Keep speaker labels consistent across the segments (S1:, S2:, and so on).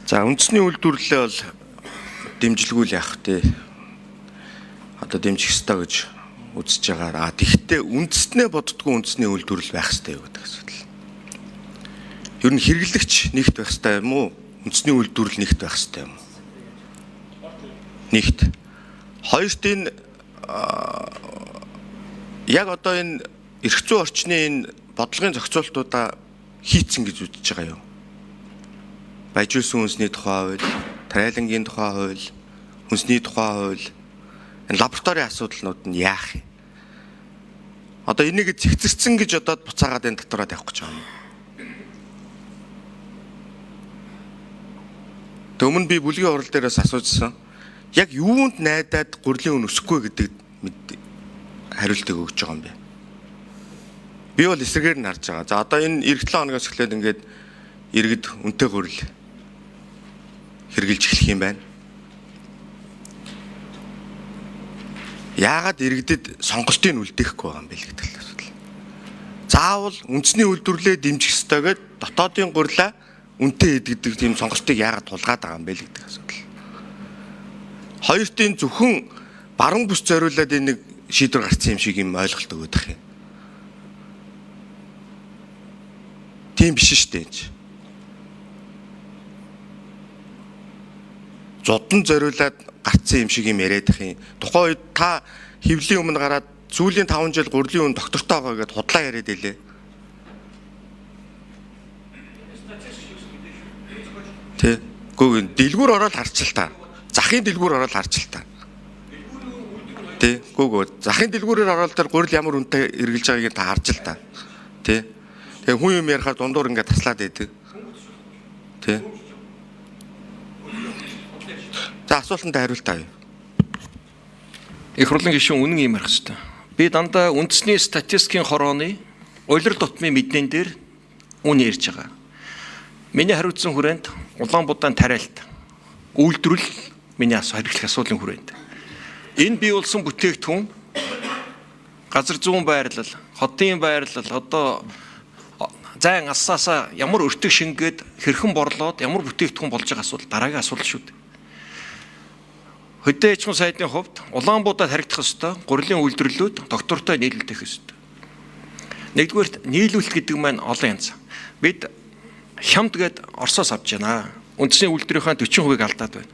S1: За үндэсний үйлдвэрлэлээ бол дэмжлэгүүл яах вэ? Одоо дэмжих ёстой гэж үзэж байгаа. Тэгэхдээ үндэснээ боддгоо үндэсний үйлдвэрлэл байх ёстой юу гэдэг асуудал. Ер нь хэрэглэгч нэгт байх ёстой юм уу? Үндэсний үйлдвэрлэл нэгт байх ёстой юм уу? Нэгт. Хоёрт энэ яг одоо энэ эрх зүйн орчны энэ бодлогын зохицуултуудаа хийцэн гэж үзэж байгаа юу? Баяжуулсан үндэсний тухай хууль, тариалангийн тухай хууль, үндэсний тухай хууль, энэ лабораторийн асуудлууд нь яах юм? Одоо энийг зэгцэрсэн гэж одоо буцаагаад энэ дотороо тавих гэж байгаа юм. Өмнө би бүлгийн хурал дээрээс асуужсан. Яг юунд найдаад гурилын үн өсөхгүй гэдэг хариултыг өгж байгаа юм бэ? Би бол эсрэгээр нь харж байгаа. За одоо энэ эх 7 хоногоос эхлээд ингээд иргэд үнэтэй гурил хэрэгжилж эхлэх юм байна. Яагаад иргэдэд сонголтыг үлдээхгүй байгаа юм бэ гэдэг асуудал. Заавал үндэсний үйлдвэрлэлээ дэмжих ёстой гэдэг дотоодын гурилаа үнэтэй гэдэг тийм сонголтыг яагаад тулгаад байгаа юм бэ гэдэг асуудал. Хоёртын зөвхөн баруун бүс зориулаад энэ нэг шийдвэр гарсан юм шиг юм ойлголт өгöd байх юм. Тийм биш шүү дээ. Зодон зориулаад гарцсан юм шиг юм яриад их юм. Тухайн үед та хэвлийн өмнө гараад сүүлийн 5 жил гурилын үн доктортой байгаа гэдээ худлаа яриад илээ. Тэ. Гүг дэлгүүр ороод харч л та. Захын дэлгүүр ороод харч л та. Тэ. Гүг захын дэлгүүрээр ороод тэр гурил ямар үнэтэй эргэлж байгааг та харж л та. Тэ. Тэгээ хүн юм ярихаар дундуур ингээд таслаад байдаг. Тэ. За асуултанд хариултаа юу?
S2: Их хурлын гишүүн үнэн юм ярих хэрэгтэй. Би дандаа үндэсний статистикийн хорооны улирал тутмын мэднэн дээр үн ярьж байгаа. Миний хариуцсан хүрээнд Улаанбуудаа тариалт үйлдвэрлэл миний хэрэглэх асуудлын хүрээнд. Энэ бий болсон бүтээгдэхүүн газар зүүн байрлал, хотын байрлал одоо зайн ассаасаа ямар өртөг шингээд хэрхэн борлоод ямар бүтээгдэхүүн болж байгаа асуудал дараагийн асуудал шүү дээ. Хөдөө аж ахуйн сайдын хувьд Улаанбуудад харагдах ёстой гурилын үйлдвэрлэлүүд доктортой нийлүүлэх ёстой. Нэгдүгээр нийлүүлэлт гэдэг маань олон янз. Бид хямд гээд Оросоос авч байна. Үндэсний үйлдвэрийнхаа 40%-ийг алдаад байна.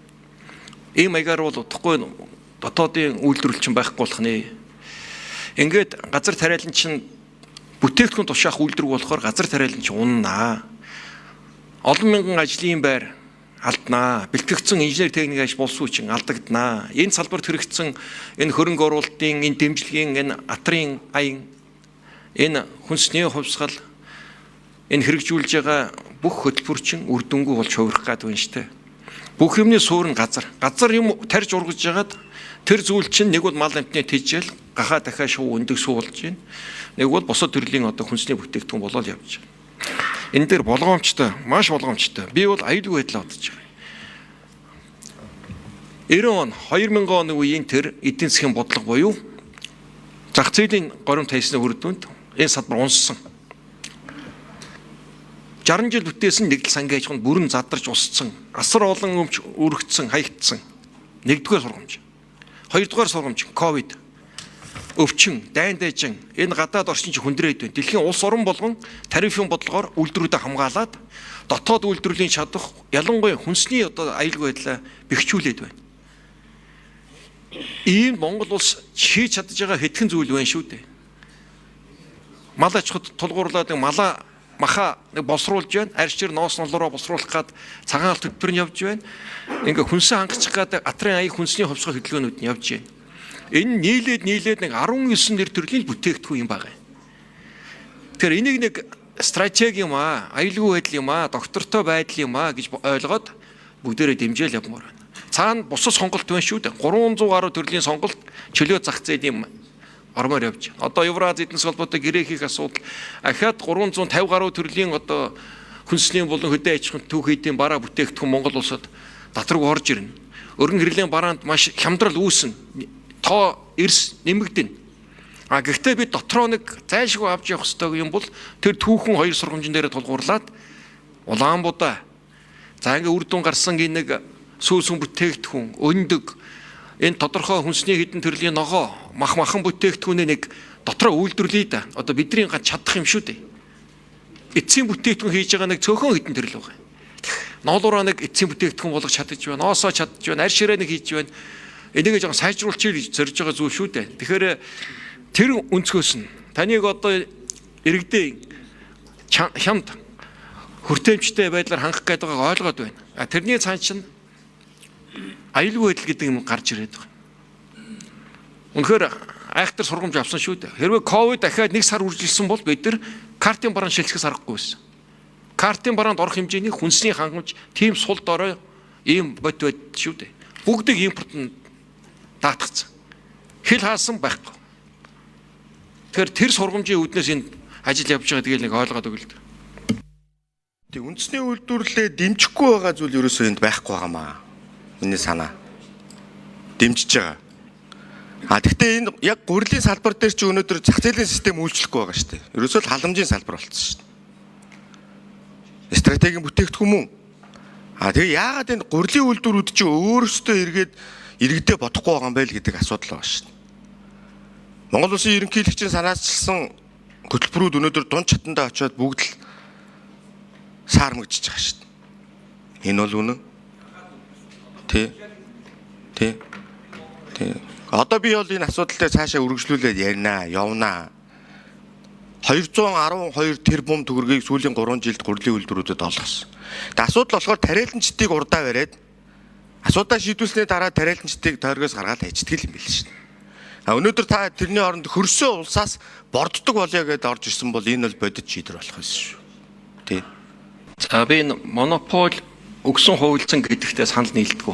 S2: Ийм маягаар бол утгагүй дотоодын үйлдвэрлэлчин байхгүй болох нэ. Ингээд газар тариалан чинь бүтээгдэхүүн тушаах үйлдвэр болохоор газар тариалан чинь уннаа. Олон мянган ажлын байр алднаа. Бэлтгэгдсэн инженер техник аж болсуу чин алдагднаа. Энэ салбарт хэрэгцсэн энэ хөрөнгө оруулалтын, энэ дэмжлэгийн, энэ атрын аян, энэ хүнсний хувьсгал, энэ хэрэгжүүлж байгаа бүх хөтөлбөрчин үр дүнгүй болж хувирах гээд байна штэ. Бүх юмны суурь нь газар. Газар юм тарж ургаж ягаад тэр зүйл чинь нэг бол мал амтны тэжээл гахаа дахиад шуу өндөг суулж байна. Нэг бол босод төрлийн одоо хүнсний бүтээгдэхүүн болоод явж байна. Энэ дээр болгоомжтой, маш болгоомжтой. Би бол аюулгүй байдлаа бодож байгаа. 90 он 2000 оны үеийн тэр эдийн засгийн бодлого буюу зах зээлийн горимт хайсны үр дүнд энэ салбар унссан. 60 жил бүтээсэн нэгдэл сангийн аж ахуйн бүрэн задарч усцсан, асар олон өмч өргөцсөн, хаягдсан. Нэгдүгээр сургамж. Хоёрдугаар сургамж ковид. Өвчин, дайн дайжин энэ гадаад орчин чинь хүндрээд байна. Дэлхийн улс орон болгон тарифын бодлогоор үйлдвэрүүдэд хамгаалаад дотоод үйлдвэрлэлийн чадах ялангуяа хүнсний одоо аюулгүй байдлаа бэхжүүлээд байна. Ийм Монгол улс хийж чадж байгаа хэдхэн зүйл байна шүү дээ. Мал аж ахуйд тулгуурлаад малаа маха нэг босруулж байна. Арьсчир ноос нолороо босруулах гад цагаан алт хөтөлбөр нь явж байна. Ингээ хүнсээ хангачих гад атрын аяг хүнсний хувьсгал хөдөлгөөнүүд нь явж байна. Энэ нийлээд нэг 19 нэр төрлийн бүтээгдэхүүн юм байгаа. Тэгэхээр энийг нэг стратеги юм аа, аюулгүй байдал юм аа, доктортой байдал юм аа гэж ойлгоод бүгдээрээ дэмжээл явмаар байна. Цаана бусад сонголт байна шүү дээ. 300 гаруй төрлийн сонголт чөлөө зах зээлийн ормоор явж байна. Одоо Евраз эдийн засгийн холбоотой гэрээ хийх асуудал ахаад 350 гаруй төрлийн одоо хүнсний болон хөдөө аж ахуйн түүхийдийн бараа бүтээгдэхүүн Монгол улсад доторг орж ирнэ. Өргөн хэрэглээний бараанд маш хямдрал үүснэ. Тоо эрс нэмэгдэнэ. Гэхдээ бид дотроо нэг зайлшгүй авч явах хэрэгтэй юм бол тэр түүхэн хоёр сургамжин дээр тулгуурлаад Улаанбуудаа За ингээ үр дүн гарсан нэг сүүсүн бүтээгдэхүүн, өндөг энэ тодорхой хүнсний хэдэн төрлийн ногоо, махан бүтээгдэхүүнээ нэг дотроо үйлдвэрлэе да. Одоо бидний ганц чадах юм шүү дээ. Эцсийн бүтээгдэхүүн хийж байгаа нэг цөөхөн хэдэн төрөл байгаа. Ноолуураа нэг эцсийн бүтээгдэхүүн болгож чадчих байна, оосоо чадчих байна, арь ширээ нэг хийж байна. Энийг жоохон сайжруулчих гэж зорж байгаа зүйл шүү дээ. Тэгэхээр тэр өнцгөөс нь таныг одоо иргэдээ хямд хүртээмжтэй байдлаар хангах гэдэг байгааг ойлгоод байна. Тэрний цаан чинь аюулгүй байдал гэдэг юм гарч ирээд байгаа. Үнэхээр айхтар сургамж авсан шүү дээ. Хэрвээ ковид дахиад 1 сар үржилсэн бол бид нар картын бараан шилжихээс аргагүй байсан. Картын бараанд орох хэмжээний хүнсний хангамж тийм сул дорой ийм бод байд шүү дээ. Бүгдийг импортод даатгацсан. Хил хаасан байхгүй. Тэгэхээр тэр сургамжийн үүднээс энэ ажил явж байгаа гэдгийг нэг ойлгоод өгөл дээ.
S1: Тэг үндэсний үйлдвэрлэлээ дэмжихгүй байгаа зүйл ерөөсөө энд байхгүй байгаамаа. Миний санаа. Дэмжиж байгаа. Гэхдээ энэ яг гурилын салбар дээр чи өнөөдөр зах зээлийн систем үйлчлэхгүй байгаа шүү дээ. Ерөөсөө л халамжийн салбар болсон шүү дээ. Стратегийн бүтээгдэхүүн мөн. Тэгээ яагаад энэ гурилын үйлдвэрүүд чи өөрсдөө эргээд иргэдээ бодохгүй байгаа юм бэ л гэдэг асуудал байгаа шүү дээ. Монгол Улсын ерөнхийлөгчийн санаачилсан хөтөлбөрүүд өнөөдөр дунд чатандаа очиод бүгд л саармагдчихж байгаа шүү дээ. Энэ бол үнэн. Тэ. Одоо би бол энэ асуудалтай цаашаа үргэлжлүүлээд ярина, явнаа. 212 тэрбум төгрөгийг сүүлийн 3 жилд гурилын үйлдвэрүүдэд олгосон. Тэгээ асуудал болохоор тариаланчдыг урдаа бариад асуудаа шийдүүлснээр дараа тариаланчдыг тойргоос гаргаад хайчдаг юм биш шүү дээ. Өнөөдөр та тэрний оронд хөрсөө улсаас борддог болъё гэдээ орж ирсэн бол энэ бол бодит шийдвэр болох байсан шүү. Тий.
S2: За би энэ монопол өгсөн хувилцсан гэдэгтээ санал нийлдэггүй.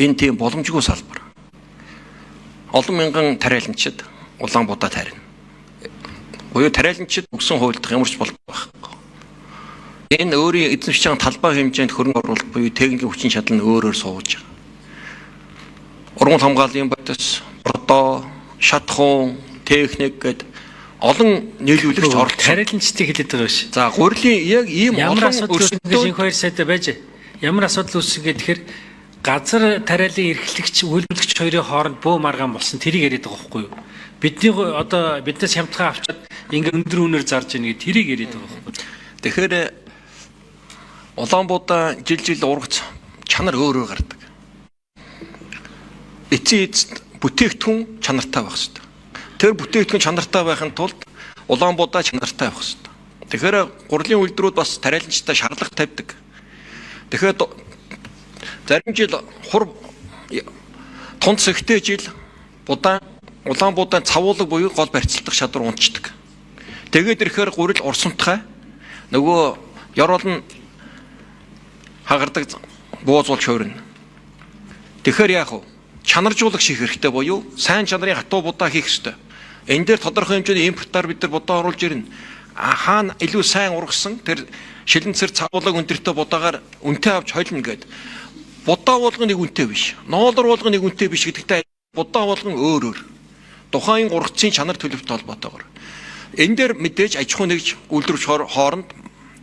S2: Энэ тийм боломжгүй салбар. Олон мянган тариаланчид Улаанбаатар тарина. Буюу тариаланчид өгсөн хувилдах ямар ч болдог байхгүй. Энэ өөрийн эзэмшиж байгаа талбай хэмжээнд хөрөнгө оруулалт буюу техникийн хүчин чадал нь өөрөөр сууж байгаа. Уран хамгааллын бодис, продо, шатхуун, техник гэд олон нийлүүлэгч оролцсон.
S3: Тариаланчдыг хэлээд байгаа биш.
S2: За гурилын яг ийм
S3: ямар асуудал үүсгэж шинэ 2 сайдаа байж ямар асуудал үүсгэж тэгэхээр газар тариалан эрхлэгч үйлдвэрлэгч хоёрын хооронд бөө маргаан болсон тэрийг яриад байгаа байхгүй юу? Бидний одоо биднээс хямдхан авчаад ингээ өндөр үнээр зарж ийн гэ тэрийг яриад байгаа байхгүй юу?
S2: Тэгэхээр Улаанбаатар жил ургац чанар өөр гардаг. Эцсийн эцэст бүтээгдэхүүн чанартай байх хэрэгтэй. Тэр бүтээгдэхүүн чанартай байхын тулд Улаанбаатар чанартай байх хэрэгтэй. Тэгэхээр гурилын үйлдвэрүүд бас тариаланчтай шаардлага тавьдаг. Тэгэхээр зарим жил хур тунц ихтэй жил Улаанбаатарын цавуулаг буюу гол барьцалдах чадвар унтчихдаг. Тэгээд ирэхээр гурил урсамтгай нөгөө ёроол нь хагардаг буузуулж хувирна. Тэгэхээр яах вэ? Чанаржуулах ших хэрэгтэй буюу сайн чанарын хатуу будаа хийх ёстой. Энэ дээр тодорхой хэмжээний импортоор бид нар будаа оруулж ирнэ. Хаана илүү сайн ургасан тэр шилэн цэр цавуулаг өндөртэй будаагаар үнэтэй авч хойлно гэд. Будаа болгоныг үнэтэй биш. Ноолор болгоныг үнэтэй биш гэдэгтэй будаа болгон өөр. Тухайн ургацын чанар төлөвтэй холбоотойгоор. Энэ дээр мэдээж аж ахуй нэгж үйлдвэрч хооронд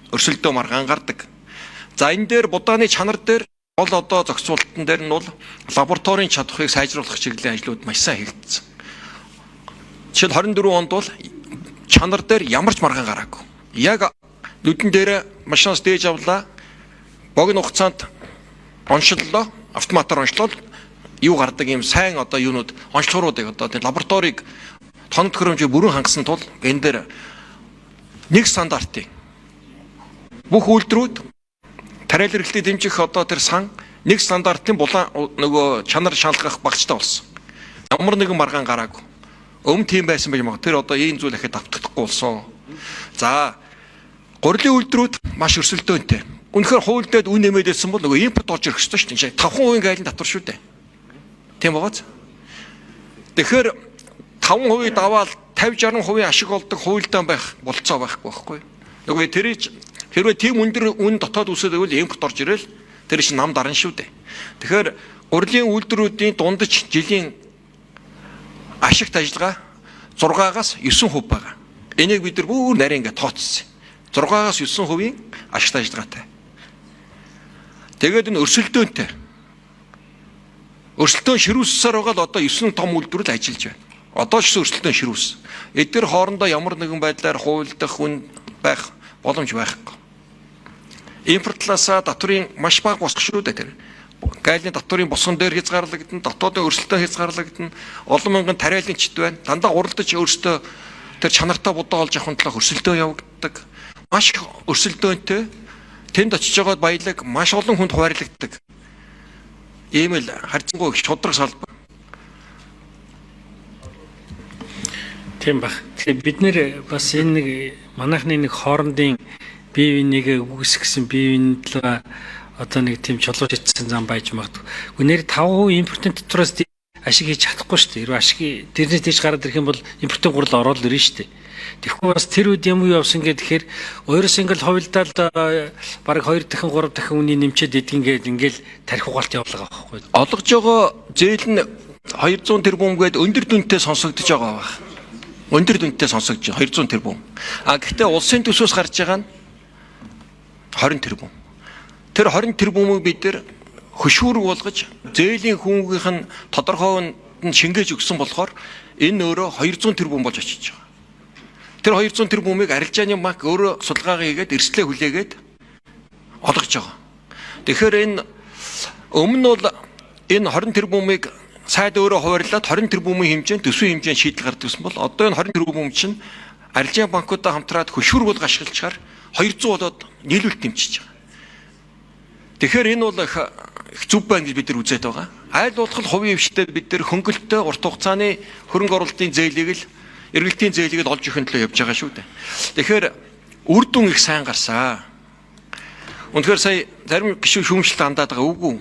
S2: өрсөлдөө маргаан гардаг. За энэ дээр будааны чанар дээр гол одоо зохицуулалтын дээр нь бол лабораторийн чадхыг сайжруулах чиглэлийн ажлууд маш сайн хийгдсэн. Жишээл 24 онд бол чанар дээр ямар ч маргаан гараагүй. Яг нүдэн дээр машинаас дээж авлаа. Богино хугацаанд оншиллоо, автоматар онцлол юу гардаг юм сайн одоо юунууд онцлогооруудыг одоо тийм лабораторийг тоног төхөөрөмжийг бүрэн хангасан тул энэ дээр нэг стандартыг бүх үйлдвэрүүд тариалан эрхлэлийг дэмжих одоо тэр сан нэг стандартын булан нөгөө чанар шалгах багцтай болсон. Ямар нэгэн маргаан гараагүй. Өмнө тийм байсан байж магадгүй. Тэр одоо ийм зүйл ихэд автагдахгүй болсон. За гурилын үйлдвэрүүд маш өрсөлдөөнтэй. Үнэхээр хуульдад үн нэмээдсэн бол нөгөө импорт орж ирэх ёстой шүү дээ. 5% гайлын татвар шүү дээ. Тийм бооц. Тэгэхээр 5% даваал 50-60% ашиг олдог хуульдаан байх болцоо байхгүй байхгүй. Нөгөө тэрийг хэрвээ тийм өндөр үн дотоод үсээд байвал импорт орж ирэл тэр чинь нам дарна шүү дээ. Тэгэхээр гурилын үйлдвэрүүдийн дундаж жилийн ашигт ажиллагаа 6-аас 9% байгаа. Энийг бид нар бүр нарийн ингээд тооцсон. 6-аас 9% ашигт ажиллагаатай. Тэгээд энэ өрсөлдөөнтэй. Өрсөлдөөн ширүүссээр байгаа л одоо 9 том үйлдвэрлэл ажиллаж байна. Одоо ч өрсөлдөөн ширүүс. Эдгээр хоорондоо ямар нэгэн байдлаар хуулдах үн байх боломж байхгүй. Импорт талаасаа татврын маш бага босгох шүү дээ тэр. Гайлны татврын босгон дээр хязгаарлагдана, дотоодын өрсөлдөөн хязгаарлагдана, олон мянган тариаланчд байна. Дандаа уралдаж өөрсдөө тэр чанартай будаа олж авахын тулд өрсөлдөөн явагддаг. Маш өрсөлдөөнтэй тэнд очиж байгаа баялаг маш олон хүнд хуваарлагддаг. Ийм л харьцангуй их шудраг салбар.
S3: Тийм баг. Тэгэхээр бид нэр бас энэ нэг манайхны нэг хоорондын бие бинийгээ үгүйсгэсэн бие биений төлөө одоо нэг тийм чулуу шийдсэн зам байж магадгүй. Үнээр 5% импортын дотроос ашиг хийж чадахгүй шүү дээ. Хэрвээ ашиг дэрнээс тийш гараад ирэх юм бол импортын гурал ороод ирнэ шүү дээ. Тэгэхгүй бас тэр үед юм юу явсан гэхээр өөрөөс ингээл хувилдаал баг 2 дахин 3 дахин үний нэмчээд идгингээд ингээл тарих угаалт явуулгаа байхгүй.
S2: Олгож байгаа зээл нь 200 тэрбум гээд өндөр дүнтэй сонсогдож байгаа баг. Өндөр дүнтэй сонсогдож 200 тэрбум. Гэхдээ улсын төсөөс гарч байгаа нь 20 тэрбум. Тэр 20 тэрбумыг бид нэр хөшүүрэг болгож зээлийн хүүгийнх нь тодорхой нь шингээж өгсөн болохоор энэ өөрөө 200 тэрбум болж очиж байгаа. Тэр 200 тэрбумыг арилжааны банк өөрөө судалгаа хийгээд эрсдлээ хүлээгээд олгож байгаа. Тэгэхээр энэ өмнө нь бол энэ 20 тэрбумыг сайд өөрөө хуваарлаад 20 тэрбумын хэмжээнд төсвийн хэмжээнд шийдэл гаргадагсан бол одоо энэ 20 тэрбум чинь арилжааны банкудаа хамтраад хөшүүрэг бол ашиглачаар 200 болоод нийлүүлэлт дэмжиж байгаа. Тэгэхээр энэ бол их зүв байна гэж бид нар үзээд байгаа. Айл болох хувийн хвшилтэд бид нар хөнгөлөлтөй урт хугацааны хөрөнгө оруулалтын зээлийг л эргэлтийн зээлийг л олж өгөх төлөө явж байгаа шүү дээ. Тэгэхээр үр дүн их сайн гарсан. Үнэхээр сая зарим гишүүн шүүмжлэлт андаад байгаа үгүй.